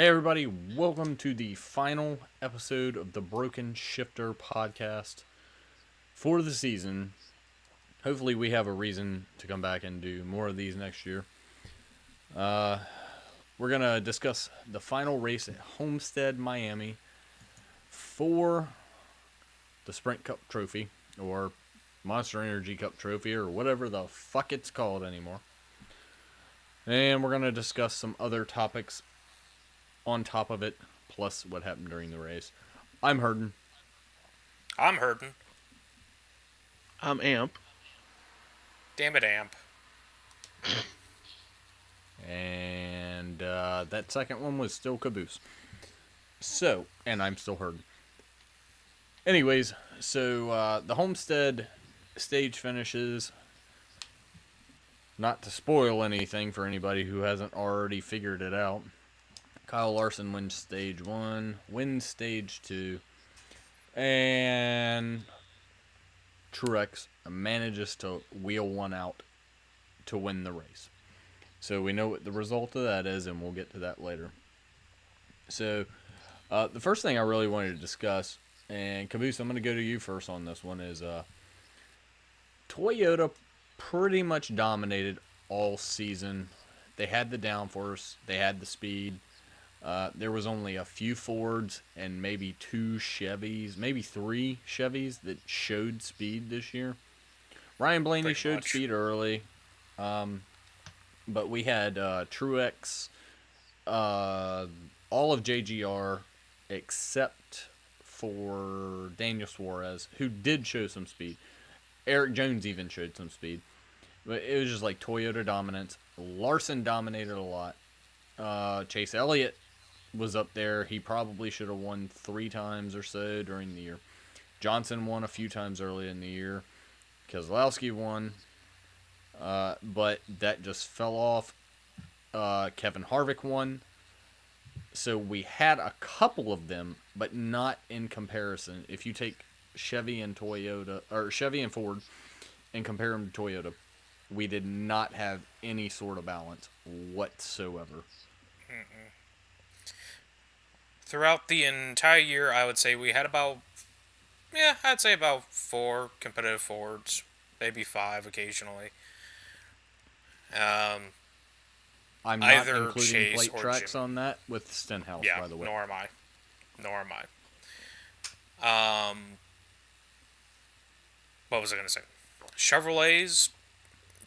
Hey everybody, welcome to the final episode of the Broken Shifter podcast for the season. Hopefully we have a reason to come back and do more of these next year. We're going to discuss the final race at Homestead, Miami for the Sprint Cup Trophy, or Monster Energy Cup Trophy, or whatever the fuck it's called anymore. And we're going to discuss some other topics on top of it, plus what happened during the race. I'm Hurden. I'm hurting. I'm Amp. Damn it, Amp. And that second one was still Caboose. So, and I'm still Hurden. Anyways, so the Homestead stage finishes. Not to spoil anything for anybody who hasn't already figured it out. Kyle Larson wins stage 1, wins stage 2, and Truex manages to wheel one out to win the race. So we know what the result of that is, and we'll get to that later. So the first thing I really wanted to discuss, and Caboose, I'm going to go to you first on this one, is Toyota pretty much dominated all season. They had the downforce, they had the speed. There was only a few Fords and maybe 2 Chevys, maybe 3 Chevys that showed speed this year. Ryan Blaney Pretty showed much. speed early, but we had Truex, all of JGR except for Daniel Suarez, who did show some speed. Eric Jones even showed some speed. But it was just like Toyota dominance. Larson dominated a lot. Chase Elliott was up there. He probably should have won 3 times or so during the year. Johnson won a few times early in the year. Keselowski won. But that just fell off. Kevin Harvick won. So we had a couple of them, but not in comparison. If you take Chevy and Toyota, or Chevy and Ford, and compare them to Toyota, we did not have any sort of balance whatsoever. Throughout the entire year, I would say we had I'd say about 4 competitive Fords, maybe 5 occasionally. I'm not Either including Chase plate or tracks Jimmy. on that with Stenhouse, Yeah, by the way. nor am I. What was I going to say? Chevrolets,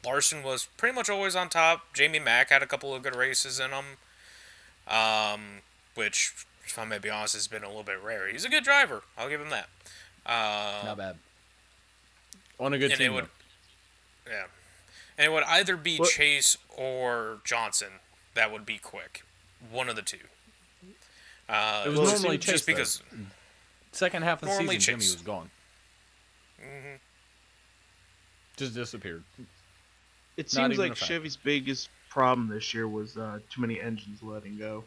Larson was pretty much always on top. Jamie Mack had a couple of good races in them. Which, if I may be honest, has been a little bit rare. He's a good driver. I'll give him that. Not bad. On a good And team, it would, though. yeah, and it would either be What- Chase or Johnson that would be quick. One of the two. It was normally Chase, just because. Second half of the Normally season, Jimmy Chase. was gone. Just disappeared. It Not seems even a like fact. Chevy's biggest problem this year was too many engines letting go.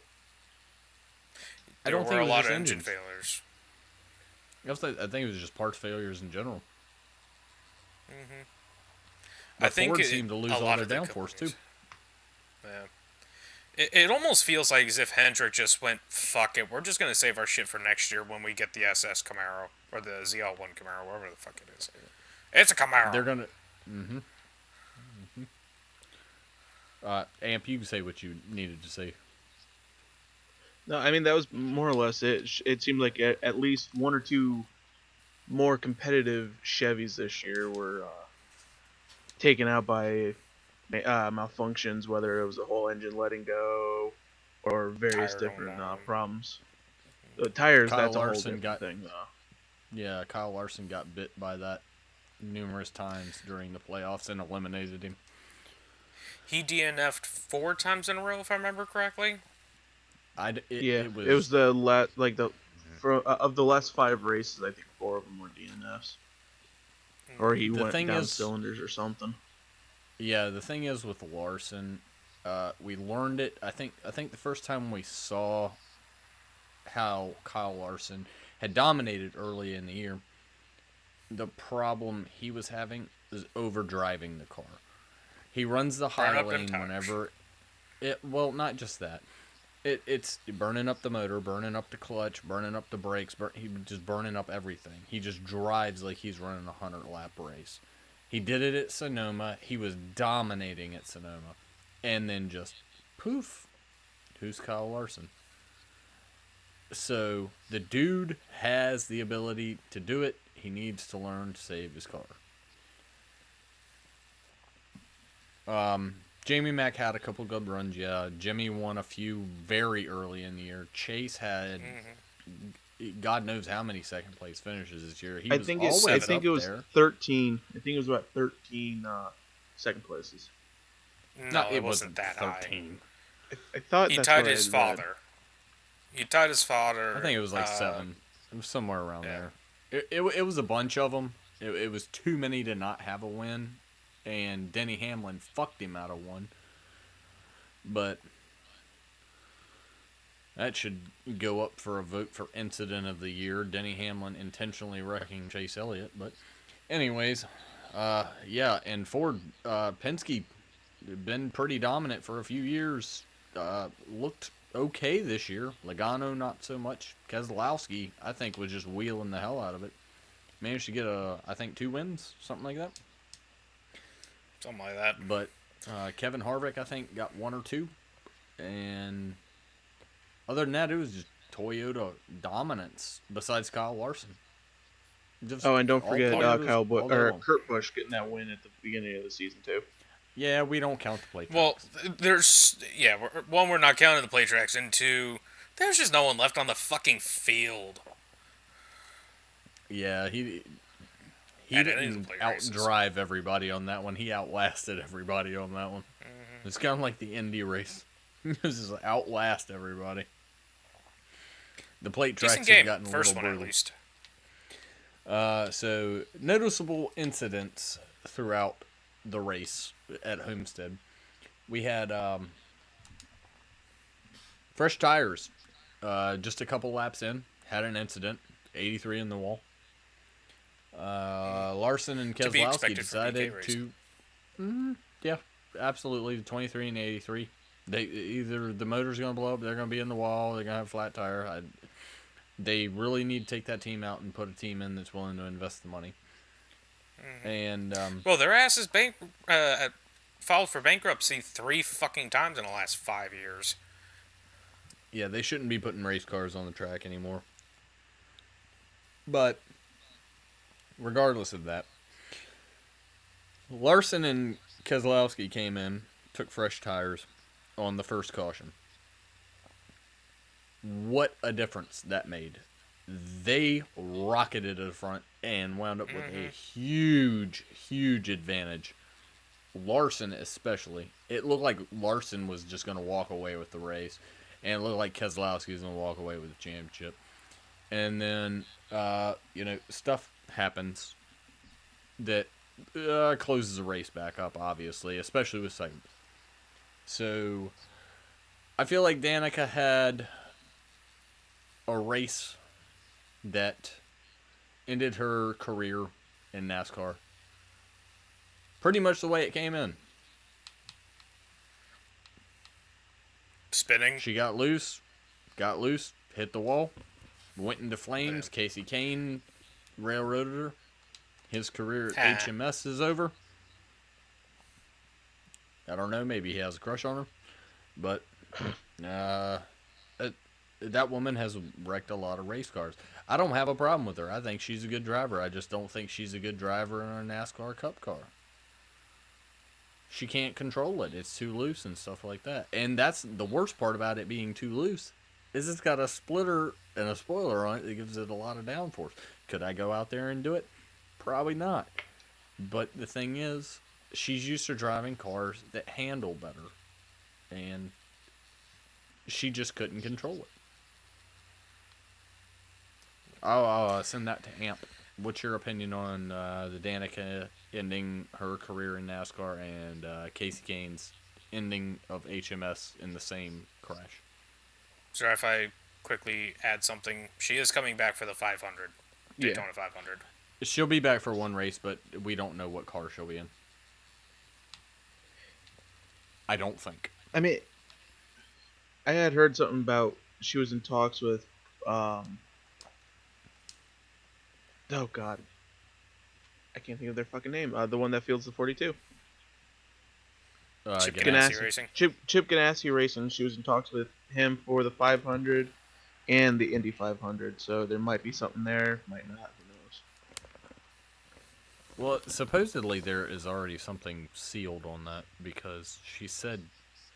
I There don't were think it a was lot just of engine engines. failures. I think it was just parts failures in general. I think Ford it- seemed to lose a all lot their of the downforce, too. companies. Yeah. It almost feels like as if Hendrick just went, fuck it, we're just going to save our shit for next year when we get the SS Camaro, or the ZL1 Camaro, whatever the fuck it is. It's a Camaro. They're going to... Amp, you can say what you needed to say. No, I mean that was more or less it. It seemed like at least 1 or 2 more competitive Chevys this year were taken out by malfunctions, whether it was the whole engine letting go or various Tire going different down. problems. The tires, Kyle that's a whole Larson different got- thing, though. Yeah, Kyle Larson got bit by that numerous times during the playoffs and eliminated him. He DNF'd 4 times in a row, if I remember correctly. It It was the of the last 5 races, I think 4 of them were DNFs, or he The went thing down is- cylinders or something. Yeah, the thing is with Larson, we learned it. I think the first time we saw how Kyle Larson had dominated early in the year, the problem he was having is overdriving the car. He runs the Burn high up them lane tires. whenever it. Well, not just that. It's burning up the motor, burning up the clutch, burning up the brakes. He just burning up everything. He just drives like he's running a 100-lap race. He did it at Sonoma. He was dominating at Sonoma, and then just poof. Who's Kyle Larson? So the dude has the ability to do it. He needs to learn to save his car. Jamie Mack had a couple good runs, yeah. Jimmy won a few very early in the year. Chase had God knows how many second place finishes this year. He I was think always I think it up was there. 13. I think it was about 13 second places. No, it wasn't that 13. I thought high. He that's tied what his I read. father. He tied his father. I think it was like 7. It was somewhere around yeah. there. It was a bunch of them. It was too many to not have a win. And Denny Hamlin fucked him out of one. But that should go up for a vote for Incident of the Year. Denny Hamlin intentionally wrecking Chase Elliott. But anyways, yeah, and Ford, Penske, been pretty dominant for a few years. Looked okay this year. Logano not so much. Keselowski, I think, was just wheeling the hell out of it. Managed to get, I think, 2 wins, something like that. Something like that. But Kevin Harvick, I think, got 1 or 2. And other than that, it was just Toyota dominance besides Kyle Larson. Just And don't all forget Toyotas Kyle Busch all day or long. Kurt Busch getting that win at the beginning of the season too. Yeah, we don't count the plate Well, tracks. one, we're not counting the play tracks, and 2, there's just no one left on the fucking field. Yeah, he At any of didn't the play races. outdrive everybody on that one. He outlasted everybody on that one. It's kind of like the Indy race. This is outlast everybody. The plate tracks Decent have game. gotten a First little one, brutal. at least. So noticeable incidents throughout the race at Homestead. We had fresh tires. Just a couple laps in, had an incident. 83 in the wall. Larson and To be Keselowski expected from BK decided racing. to. Yeah, absolutely. 23 and 83. They either the motor's going to blow up, they're going to be in the wall, they're going to have a flat tire. They really need to take that team out and put a team in that's willing to invest the money. And Well, their ass is filed for bankruptcy 3 fucking times in the last 5 years. yeah, they shouldn't be putting race cars on the track anymore. But regardless of that, Larson and Keselowski came in, took fresh tires on the first caution. What a difference that made. They rocketed to the front and wound up with a huge, huge advantage. Larson especially. It looked like Larson was just going to walk away with the race. And it looked like Keselowski was going to walk away with the championship. And then, stuff happens that closes the race back up, obviously, especially with segment. So, I feel like Danica had a race that ended her career in NASCAR pretty much the way it came in. Spinning. She got loose, hit the wall, went into flames. Casey Kane railroaded her. His career at HMS is over. I don't know, maybe he has a crush on her. But that woman has wrecked a lot of race cars. I don't have a problem with her. I think she's a good driver. I just don't think she's a good driver in a NASCAR Cup car. She can't control it. It's too loose and stuff like that. And that's the worst part about it being too loose, is it's got a splitter and a spoiler on it that gives it a lot of downforce. Could I go out there and do it? Probably not. But the thing is, she's used to driving cars that handle better. And she just couldn't control it. I'll send that to Amp. What's your opinion on the Danica ending her career in NASCAR and Casey Kane's ending of HMS in the same crash? So if I quickly add something, she is coming back for the 500. Daytona 500. She'll be back for one race, but we don't know what car she'll be in. I don't think. I mean, I had heard something about she was in talks with, oh god, I can't think of their fucking name. The one that fields the 42. Chip Ganassi. Ganassi Racing. Chip Ganassi Racing. She was in talks with him for the 500 and the Indy 500. So there might be something there, might not. Who knows? Well, supposedly there is already something sealed on that because she said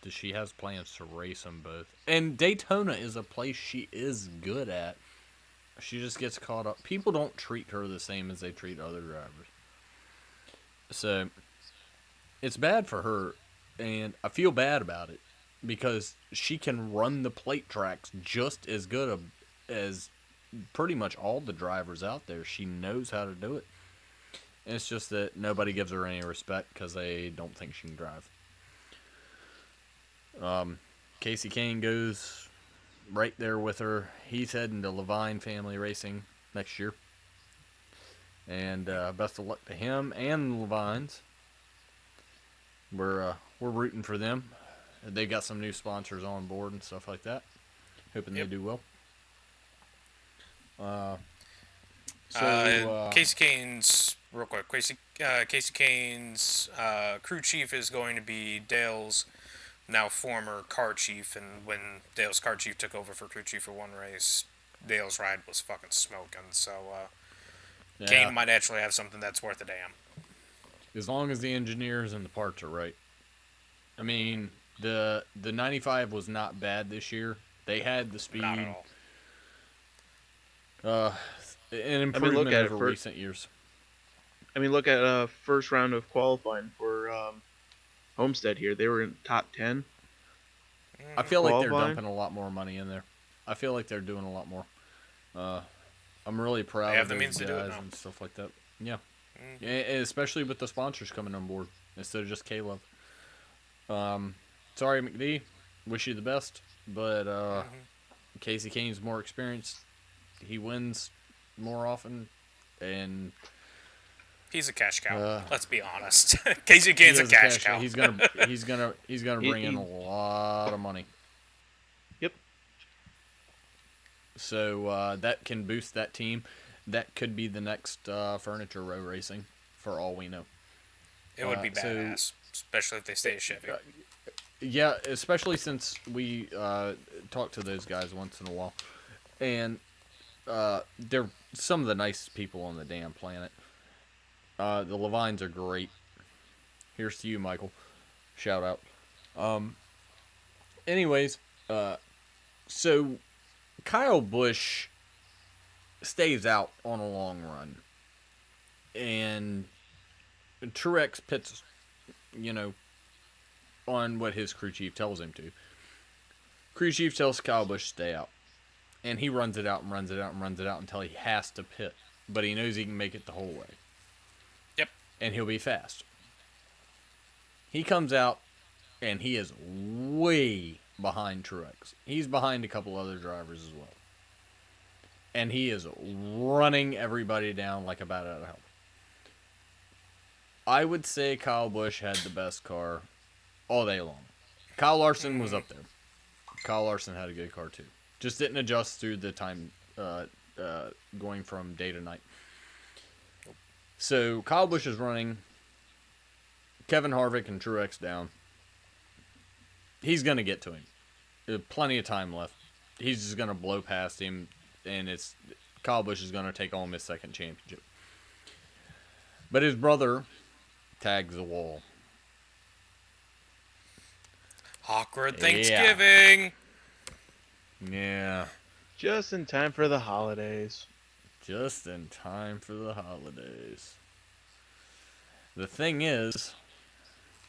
that she has plans to race them both. And Daytona is a place she is good at. She just gets caught up. People don't treat her the same as they treat other drivers. So it's bad for her, and I feel bad about it because she can run the plate tracks just as good as pretty much all the drivers out there. She knows how to do it. And it's just that nobody gives her any respect because they don't think she can drive. Casey Kane goes right there with her. He's heading to Levine Family Racing next year. And best of luck to him and the Levines. We're rooting for them. They got some new sponsors on board and stuff like that. Hoping they do well. Casey Kane's real quick. Casey Kane's crew chief is going to be Dale's now former car chief, and when Dale's car chief took over for crew chief for one race, Dale's ride was fucking smoking. So Kane might actually have something that's worth a damn. As long as the engineers and the parts are right. I mean, the 95 was not bad this year. They had the speed. Not at all. An improvement look at over recent years. I mean, look at first round of qualifying for Homestead here. They were in top 10. I feel like they're Qualifying? dumping a lot more money in there. I feel like they're doing a lot more. I'm really proud They have of the those means to do it guys now. and stuff like that. Yeah. Yeah, and especially with the sponsors coming on board instead of just K-Love. Sorry, McD. Wish you the best. But Casey Kane's more experienced. He wins more often. And He's a cash cow. Let's be honest. Casey Kane's a cash cow. He's gonna bring in a lot of money. Yep. So that can boost that team. That could be the next Furniture Row Racing, for all we know. It would be so- badass, especially if they stay at Chevy. Yeah, especially since we talk to those guys once in a while, and they're some of the nicest people on the damn planet. The Levines are great. Here's to you, Michael. Shout out. Anyways, so Kyle Busch stays out on a long run, and Truex pits, on what his crew chief tells him to. Crew chief tells Kyle Busch to stay out, and he runs it out and runs it out and runs it out until he has to pit, but he knows he can make it the whole way. Yep. And he'll be fast. He comes out, and he is way behind Truex. He's behind a couple other drivers as well. And he is running everybody down like a bat out of hell. I would say Kyle Busch had the best car all day long. Kyle Larson was up there. Kyle Larson had a good car too. Just didn't adjust through the time going from day to night. So Kyle Busch is running Kevin Harvick and Truex down. He's going to get to him. There's plenty of time left. He's just going to blow past him, and Kyle Busch is going to take home his second championship. But his brother tags the wall. Awkward Thanksgiving. Yeah. Just in time for the holidays. Just in time for the holidays. The thing is,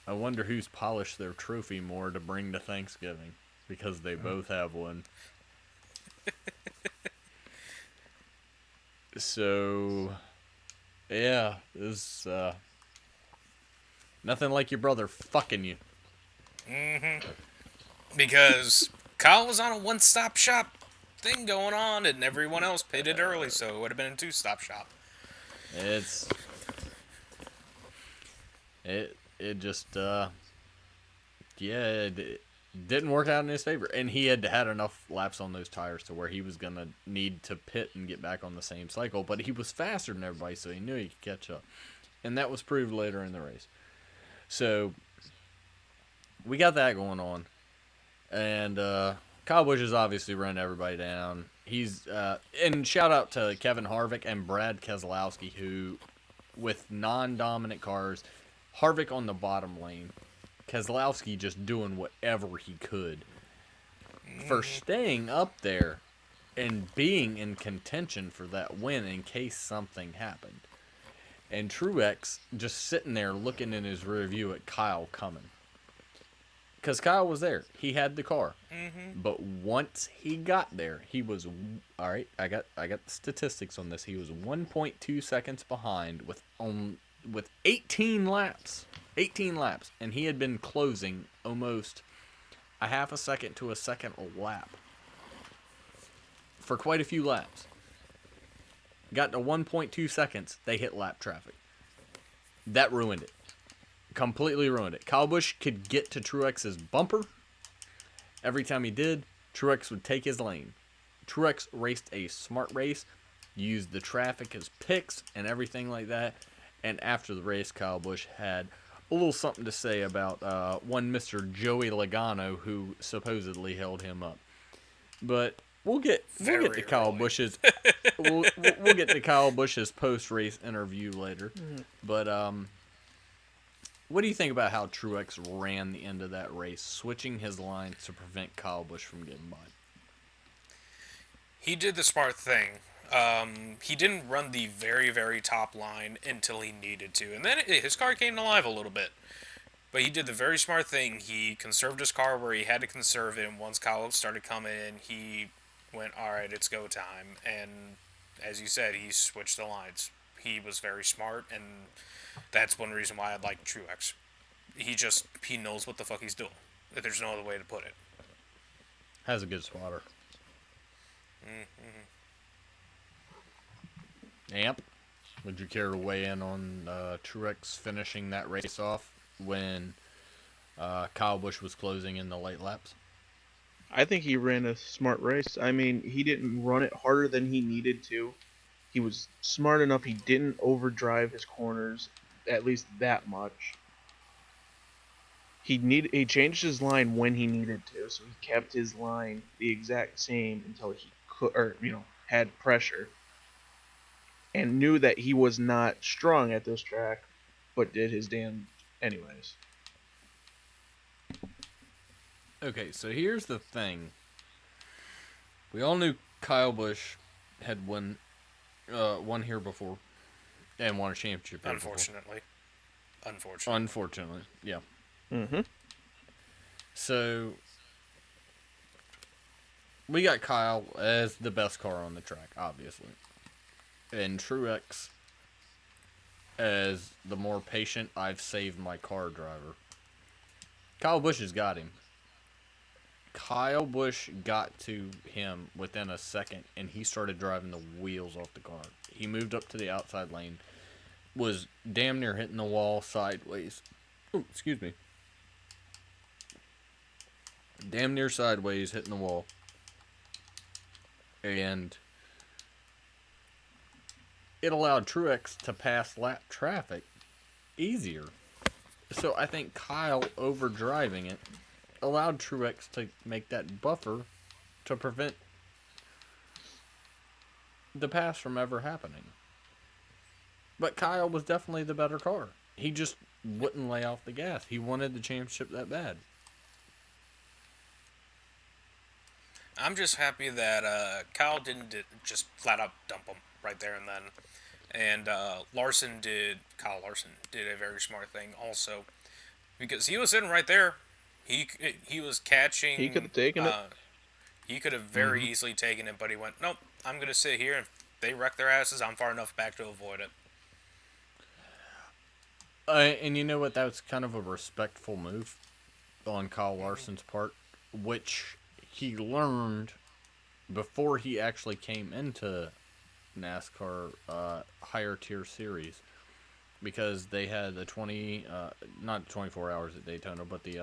I wonder who's polished their trophy more to bring to Thanksgiving, because they both have one. So, yeah, this nothing like your brother fucking you. Because Kyle was on a one-stop shop thing going on, and everyone else pitted early, so it would have been a two-stop shop. It just didn't work out in his favor. And he had had enough laps on those tires to where he was going to need to pit and get back on the same cycle. But he was faster than everybody, so he knew he could catch up. And that was proved later in the race. So we got that going on. And Kyle Busch has obviously run everybody down. He's and shout out to Kevin Harvick and Brad Keselowski, who, with non-dominant cars, Harvick on the bottom lane, Keselowski just doing whatever he could for staying up there and being in contention for that win in case something happened. And Truex just sitting there looking in his rear view at Kyle coming. Because Kyle was there. He had the car. But once he got there, he was... All right, I got the statistics on this. He was 1.2 seconds behind with 18 laps. 18 laps. And he had been closing almost a half a second to a second a lap for quite a few laps. Got to 1.2 seconds, they hit lap traffic. That ruined it. Completely ruined it. Kyle Busch could get to Truex's bumper. Every time he did, Truex would take his lane. Truex raced a smart race, used the traffic as picks and everything like that. And after the race, Kyle Busch had a little something to say about one Mr. Joey Logano, who supposedly held him up. But we'll get to Kyle Busch's we'll get to Kyle Busch's post race interview later. But what do you think about how Truex ran the end of that race, switching his line to prevent Kyle Busch from getting by? He did the smart thing. He didn't run the very, very top line until he needed to. And then his car came to life a little bit. But he did the very smart thing. He conserved his car where he had to conserve it. And once Kyle started coming in, he went, all right, it's go time. And as you said, he switched the lines. He was very smart, and that's one reason why I like Truex. He knows what the fuck he's doing. There's no other way to put it. Has a good spotter. Amp, would you care to weigh in on Truex finishing that race off when Kyle Busch was closing in the late laps? I think he ran a smart race. I mean, he didn't run it harder than he needed to. He was smart enough. He didn't overdrive his corners, at least that much. He changed his line when he needed to, so he kept his line the exact same until he could, had pressure, and knew that he was not strong at this track, but did his damn anyways. Okay, so here's the thing. We all knew Kyle Busch had won here before and won a championship here Unfortunately. before. Unfortunately, yeah. So we got Kyle as the best car on the track, obviously, and Truex as the more patient, I've saved my car driver. Kyle Busch has got him. Kyle Busch got to him within a second, and he started driving the wheels off the car. He moved up to the outside lane, was damn near hitting the wall sideways. Oh, excuse me. Damn near sideways, hitting the wall. And it allowed Truex to pass lap traffic easier. So I think Kyle overdriving it allowed Truex to make that buffer to prevent the pass from ever happening. But Kyle was definitely the better car. He just wouldn't lay off the gas. He wanted the championship that bad. I'm just happy that Kyle didn't just flat out dump him right there and then. And Kyle Larson did a very smart thing also. Because he was sitting right there. He was catching. He could have taken it. He could have very easily taken it, but he went, nope, I'm going to sit here. If they wreck their asses, I'm far enough back to avoid it. And you know what? That was kind of a respectful move on Kyle Larson's part, which he learned before he actually came into NASCAR higher tier series, because they had the not 24 hours at Daytona, but the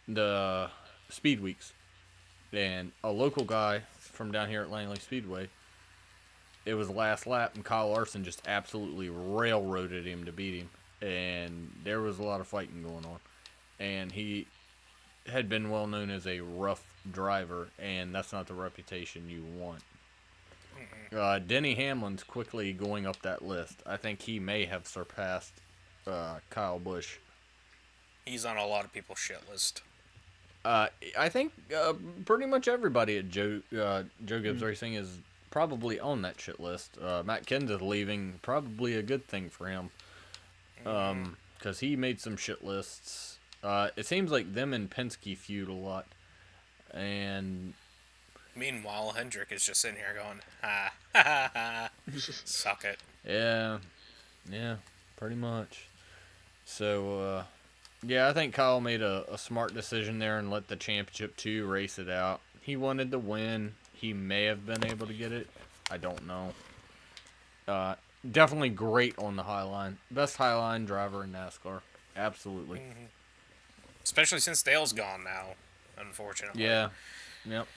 the speed weeks, and a local guy from down here at Langley Speedway. It was the last lap, and Kyle Larson just absolutely railroaded him to beat him, and there was a lot of fighting going on. And he had been well known as a rough driver, and that's not the reputation you want. Denny Hamlin's quickly going up that list. I think he may have surpassed Kyle Busch. He's on a lot of people's shit list. I think pretty much everybody at Joe Gibbs Racing is probably on that shit list. Matt Kenseth leaving, probably a good thing for him, because he made some shit lists. It seems like them and Penske feud a lot, and Meanwhile, Hendrick is just sitting here going, ha, ha, ha, suck it. yeah, pretty much. So, yeah, I think Kyle made a smart decision there and let the Championship 2 race it out. He wanted to win. He may have been able to get it. I don't know. Definitely great on the high line. Best high line driver in NASCAR. Absolutely. Especially since Dale's gone now, unfortunately. Yeah. Yep.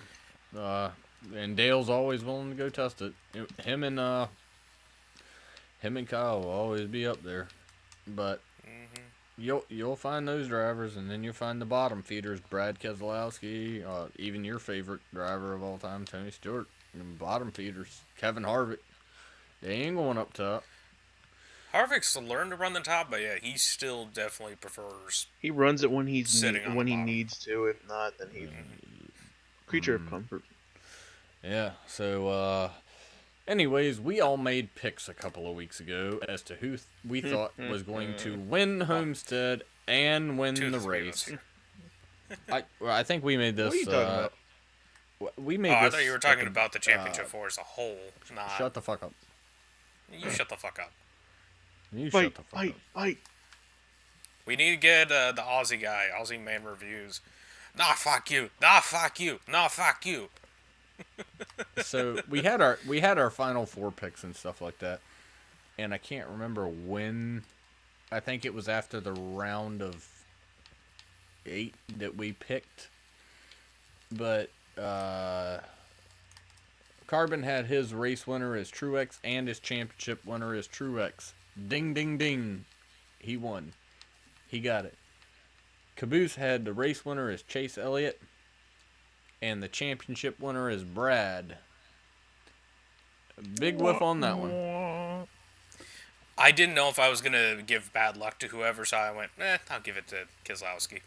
And Dale's always willing to go test it. Him and Kyle will always be up there. But you'll find those drivers, and then you'll find the bottom feeders, Brad Keselowski, even your favorite driver of all time, Tony Stewart. And bottom feeders, Kevin Harvick. They ain't going up top. Harvick's learned to run the top, but yeah, he still definitely prefers. He runs it when he's Sitting on when the he bottom. needs to. If not, then he's creature of comfort. Yeah, so, anyways, we all made picks a couple of weeks ago as to who we thought was going to win Homestead and win Two the of the three of race. us. I think we made this. What are you talking about? We made Oh, I this. thought you were talking fucking- about the championship four as a whole. Not. Shut the fuck up. You shut the fuck up. You Fight, shut the fuck fight, up. fight. We need to get the Aussie guy, Aussie Man Reviews. Nah, fuck you. Nah, fuck you. Nah, fuck you. So we had our final four picks and stuff like that, and I can't remember when. I think it was after the round of 8 that we picked, but Carbon had his race winner as Truex and his championship winner as Truex. Ding, ding, ding. He won. He got it. Caboose had the race winner as Chase Elliott, and the championship winner is Brad. Big whiff on that one. I didn't know if I was going to give bad luck to whoever, so I went, I'll give it to Keselowski.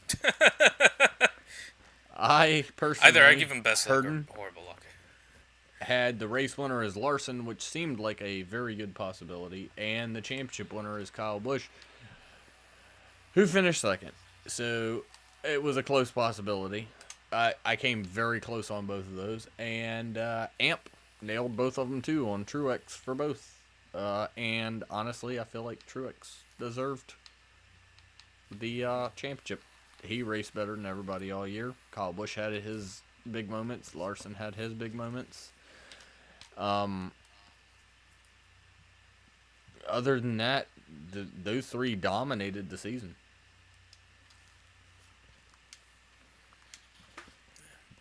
I personally, Either I give him best luck or Herden horrible luck. had the race winner as Larson, which seemed like a very good possibility, and the championship winner is Kyle Busch, who finished second. So it was a close possibility. I came very close on both of those, and Amp nailed both of them too on Truex for both. And honestly, I feel like Truex deserved the championship. He raced better than everybody all year. Kyle Busch had his big moments. Larson had his big moments. Other than that, those three dominated the season.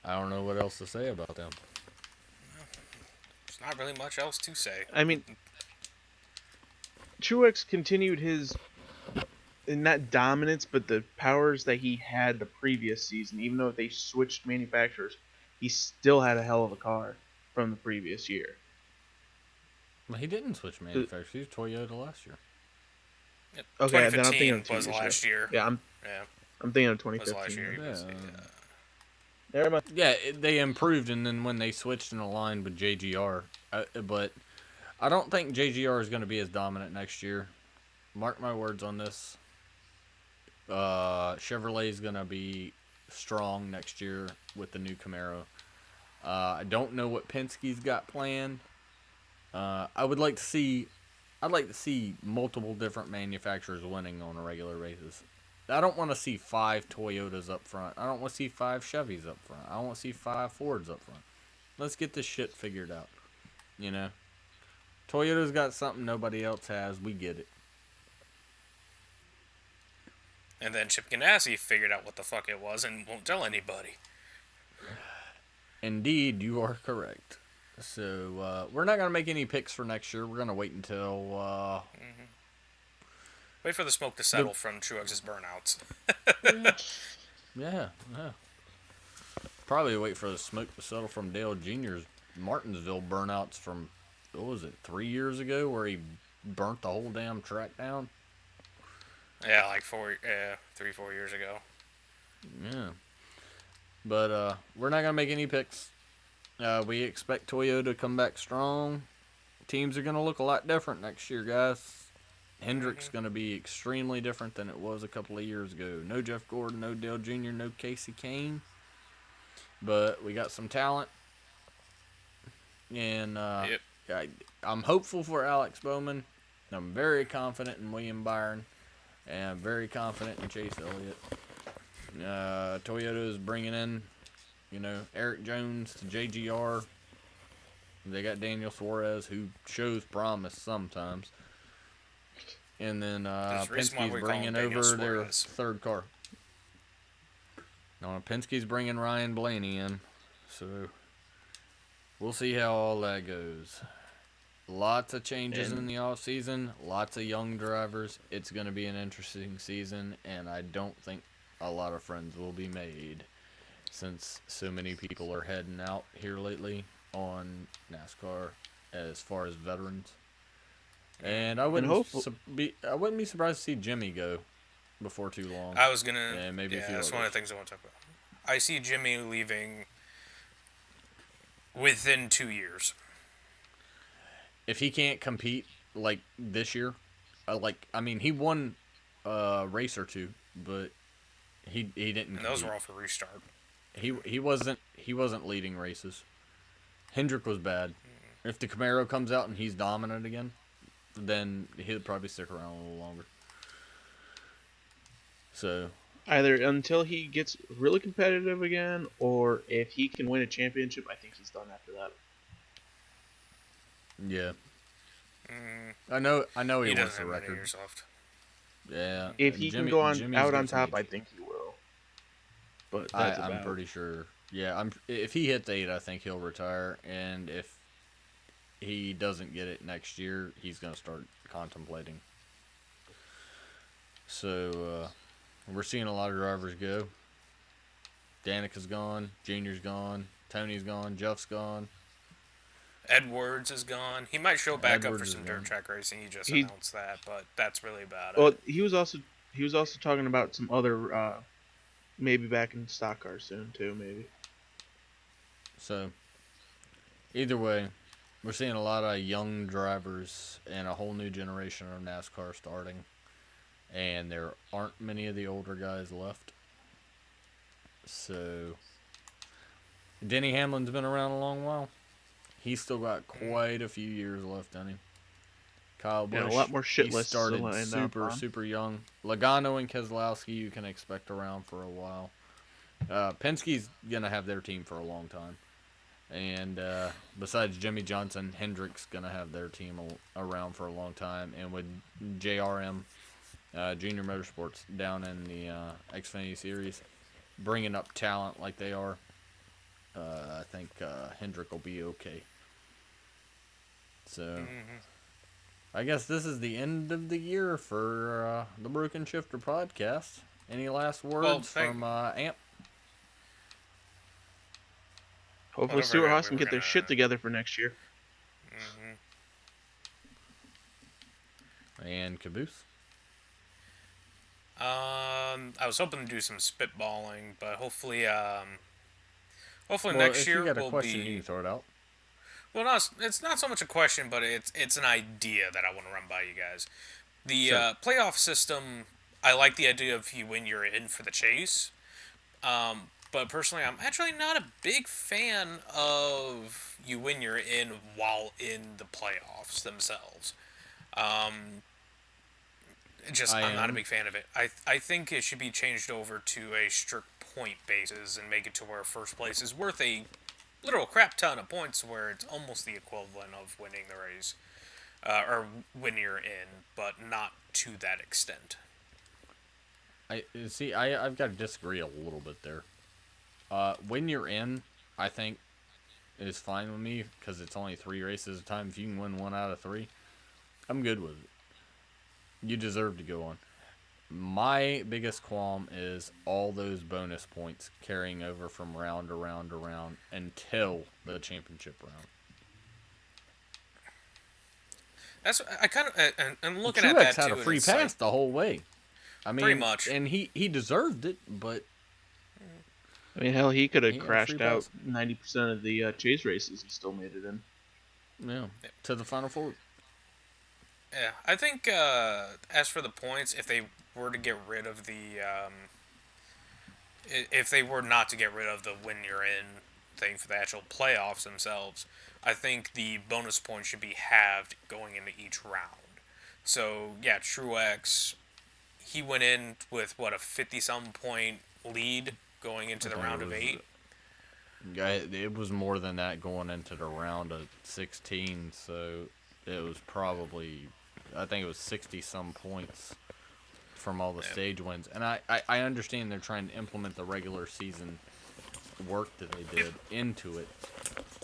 I don't know what else to say about them. There's not really much else to say. I mean, Truex continued his, not dominance, but the powers that he had the previous season. Even though they switched manufacturers, he still had a hell of a car from the previous year. Well, he didn't switch manufacturers. He was Toyota last year. Okay, then I'm 2015 thinking of 2 was years last ago. year. Yeah, Yeah, I'm thinking of was last 2015. year. He was, Yeah. Never mind. Yeah, they improved, and then when they switched and aligned with JGR, but I don't think JGR is going to be as dominant next year. Mark my words on this. Chevrolet is going to be strong next year with the new Camaro. I don't know what Penske's got planned. I'd like to see multiple different manufacturers winning on a regular basis. I don't want to see 5 Toyotas up front. I don't want to see 5 Chevys up front. I don't want to see 5 Fords up front. Let's get this shit figured out. You know? Toyota's got something nobody else has. We get it. And then Chip Ganassi figured out what the fuck it was and won't tell anybody. Indeed, you are correct. So we're not gonna make any picks for next year. We're gonna wait until Wait for the smoke to settle from Truex's burnouts. yeah. Probably wait for the smoke to settle from Dale Jr.'s Martinsville burnouts from, what was it, 3 years ago, where he burnt the whole damn track down. Yeah, like 3-4 years ago. Yeah. But we're not gonna make any picks. We expect Toyota to come back strong. Teams are gonna look a lot different next year, guys. Hendrick's gonna be extremely different than it was a couple of years ago. No Jeff Gordon, no Dale Jr., no Casey Kane. But we got some talent. And Yep. I'm hopeful for Alex Bowman. I'm very confident in William Byron. And I'm very confident in Chase Elliott. Toyota is bringing in, Eric Jones to JGR. They got Daniel Suarez, who shows promise sometimes. And then Penske's bringing over their third car. No, Penske's bringing Ryan Blaney in. So we'll see how all that goes. Lots of changes in the offseason. Lots of young drivers. It's going to be an interesting season, and I don't think a lot of friends will be made since so many people are heading out here lately on NASCAR as far as veterans. And I wouldn't be surprised to see Jimmy go before too long. I was gonna. And maybe yeah, that's one of the things I want to talk about. I see Jimmy leaving within 2 years. If he can't compete like this year, he won a race or two, but he didn't. And those were all for restart. He wasn't leading races. Hendrick was bad. If the Camaro comes out and he's dominant again, then he'll probably stick around a little longer. So either until he gets really competitive again, or if he can win a championship, I think he's done after that. Yeah. I know he wants doesn't a have many record. years left. Yeah. If he can go out on top, I think he will. But I'm pretty sure. Yeah, if he hits 8, I think he'll retire, and if he doesn't get it next year, he's going to start contemplating. So we're seeing a lot of drivers go. Danica's gone, Junior's gone, Tony's gone, Jeff's gone. Edwards is gone. He might show back up for some dirt track racing. He just announced that, but that's really about it. Well, he was also talking about some other maybe back in stock cars soon too, maybe. So either way, we're seeing a lot of young drivers and a whole new generation of NASCAR starting, and there aren't many of the older guys left. So Denny Hamlin's been around a long while. He's still got quite a few years left in him. Kyle Busch, a lot more shit lists started to super young. Logano and Keselowski you can expect around for a while. Penske's going to have their team for a long time. And besides Jimmy Johnson, Hendrick's going to have their team around for a long time. And with JRM, Junior Motorsports, down in the Xfinity Series, bringing up talent like they are, I think Hendrick will be okay. So, I guess this is the end of the year for the Broken Shifter podcast. Any last words from Amp? Hopefully Stuart Haas can get their shit together for next year. And Caboose? I was hoping to do some spitballing, but hopefully next year if you got a will question, be. you can throw it out. Well, no, it's not so much a question, but it's an idea that I want to run by you guys. The Sure. Playoff system, I like the idea of you win, you're in for the chase. But personally, I'm actually not a big fan of you win, you're in while in the playoffs themselves. I'm not a big fan of it. I think it should be changed over to a strict point basis and make it to where first place is worth a literal crap ton of points, where it's almost the equivalent of winning the race, or when you're in, but not to that extent. I've got to disagree a little bit there. When you're in, I think is fine with me because it's only 3 races at a time. If you can win 1 out of 3, I'm good with it. You deserve to go on. My biggest qualm is all those bonus points carrying over from round to round to round until the championship round. That's I kind of and looking at Truex that had too. a And free it's pass like, the whole way. I mean, pretty much. and he deserved it, but I mean, hell, he could have he had a free crashed out pass. 90% of the chase races and still made it in. Yeah, to the final 4. Yeah, I think as for the points, if they were to get rid of the if they were not to get rid of the when you're in thing for the actual playoffs themselves, I think the bonus points should be halved going into each round. So yeah, Truex, he went in with what, a 50-some point lead going into I the think round it of was 8. it was more than that going into the round of 16. So it was probably, I think it was 60 some points from all the stage wins. And I understand they're trying to implement the regular season work that they did into it.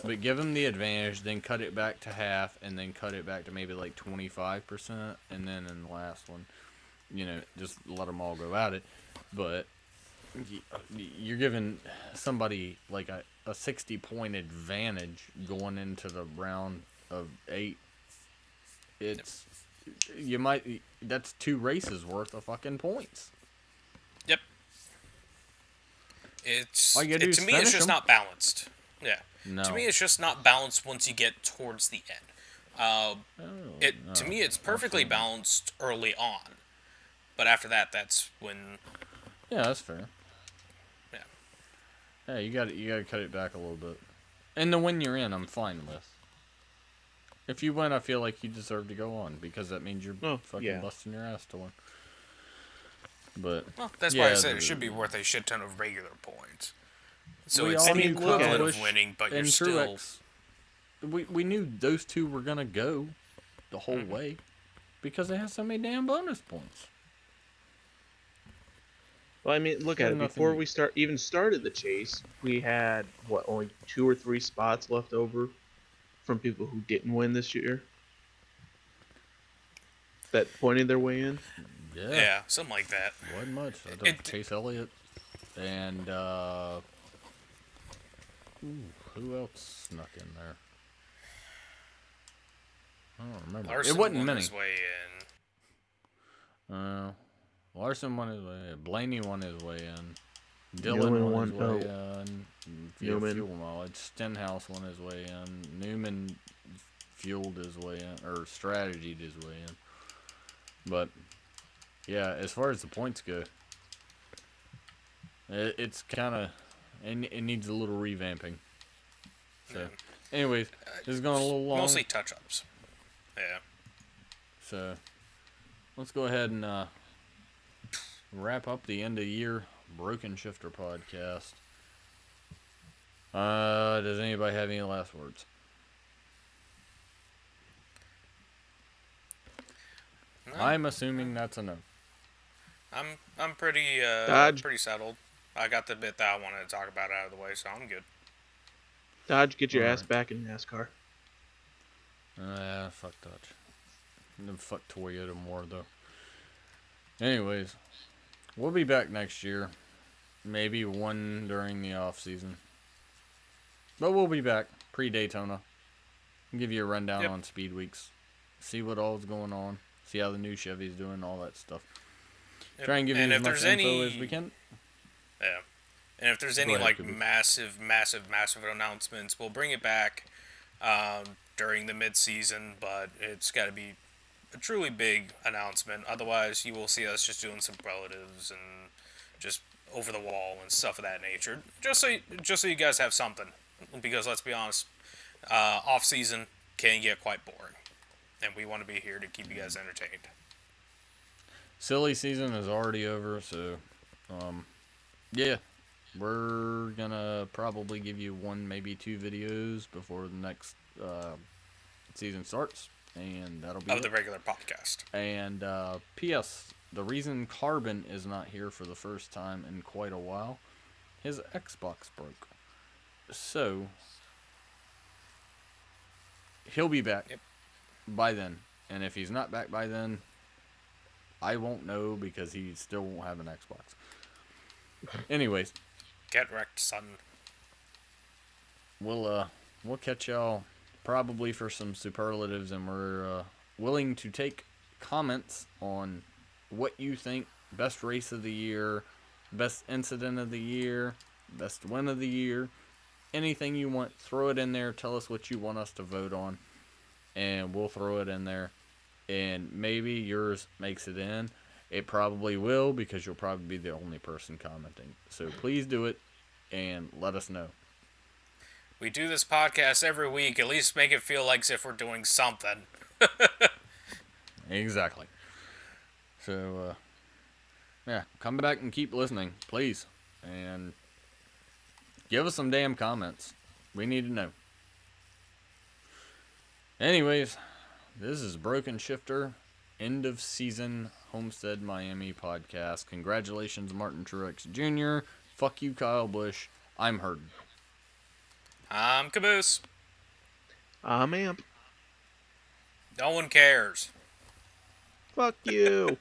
But give them the advantage, then cut it back to half, and then cut it back to maybe like 25%. And then in the last one, just let them all go at it. But you're giving somebody like a 60-point advantage going into the round of 8. It's that's 2 races worth of fucking points. Yep. It's All you gotta do to is me, it's finish just 'em. not balanced. Yeah. No. To me, it's just not balanced once you get towards the end. To me, it's perfectly absolutely. balanced early on, but after that, that's when. Yeah, that's fair. Yeah. Yeah, you got to cut it back a little bit. And the win you're in, I'm fine with. If you win, I feel like you deserve to go on because that means you're fucking busting your ass to win. But Well, that's why I said it should be worth a shit ton of regular points. So it's the equivalent of winning, but you're still. We knew those 2 were gonna go the whole way because they have so many damn bonus points. Well, I mean, look at it. Before we started the chase, we had only 2 or 3 spots left over from people who didn't win this year that pointed their way in. Yeah, something like that. Wasn't much. I thought Chase Elliott and who else snuck in there? I don't remember. Larson it wasn't won many. His way in. Larson won his way in. Blaney won his way in. Dillon won his way in. Fuel mileage. Stenhouse won his way in. Newman fueled his way in, or strategied his way in. But yeah, as far as the points go, it's kind of it needs a little revamping. So, anyways, this is going a little long. Mostly touch-ups. Yeah. So, let's go ahead and wrap up the end of year Broken Shifter podcast. Does anybody have any last words? No. I'm assuming that's a no. I'm pretty pretty settled. I got the bit that I wanted to talk about out of the way, so I'm good. Dodge, get your ass back in NASCAR. Fuck Dodge. And fuck Toyota more though. Anyways, we'll be back next year. Maybe one during the off season. But we'll be back pre-Daytona. I'll give you a rundown on speed weeks. See what all's going on. See how the new Chevy's doing, all that stuff. Try and give you as much info as we can. Yeah. And if there's any massive announcements, we'll bring it back during the mid-season, but it's got to be a truly big announcement. Otherwise, you will see us just doing some relatives and just over the wall and stuff of that nature. Just so you guys have something. Because let's be honest, off-season can get quite boring. And we want to be here to keep you guys entertained. Silly season is already over, so yeah, we're gonna probably give you 1, maybe 2 videos before the next season starts, and that'll be the regular podcast. And P.S. the reason Carbon is not here for the first time in quite a while, his Xbox broke. So, he'll be back by then. And if he's not back by then, I won't know because he still won't have an Xbox. Anyways, Get wrecked, son. we'll catch y'all probably for some superlatives, and we're willing to take comments on what you think best race of the year, best incident of the year, best win of the year, anything you want, throw it in there. Tell us what you want us to vote on, and we'll throw it in there. And maybe yours makes it in. It probably will because you'll probably be the only person commenting. So please do it and let us know. We do this podcast every week. At least make it feel like as if we're doing something. Exactly. So, yeah, come back and keep listening, please. And give us some damn comments. We need to know. Anyways, this is Broken Shifter, end of season Homestead Miami podcast. Congratulations, Martin Truex Jr. Fuck you, Kyle Busch. I'm hurting. I'm Caboose. I'm Amp. No one cares. Fuck you.